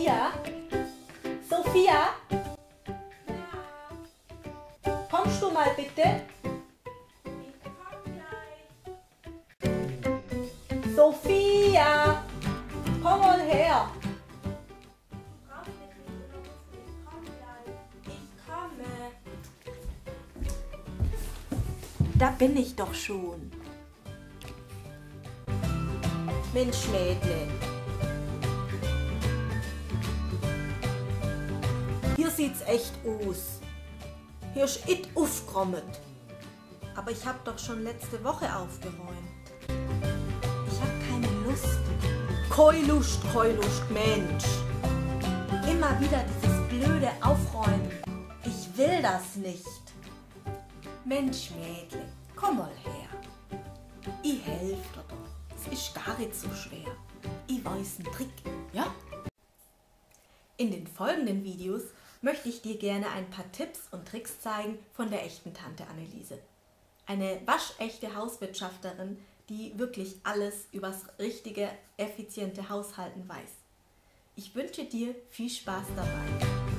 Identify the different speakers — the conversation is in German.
Speaker 1: Sophia? Sophia? Kommst du mal bitte?
Speaker 2: Ich komm gleich.
Speaker 1: Sophia! Komm mal her!
Speaker 2: Du brauchst mich nicht unterrufen. Ich komm gleich. Ich komme.
Speaker 1: Da bin ich doch schon. Mensch, Mädle. Hier sieht's echt aus. Hier ist it aufgeräumt. Aber ich hab doch schon letzte Woche aufgeräumt. Ich hab keine Lust. Keine Lust, Mensch. Immer wieder dieses blöde Aufräumen. Ich will das nicht. Mensch, Mädle, komm mal her. Ich helfe dir doch. Es ist gar nicht so schwer. Ich weiß einen Trick, ja? In den folgenden Videos möchte ich dir gerne ein paar Tipps und Tricks zeigen von der echten Tante Anneliese. Eine waschechte Hauswirtschafterin, die wirklich alles übers richtige, effiziente Haushalten weiß. Ich wünsche dir viel Spaß dabei.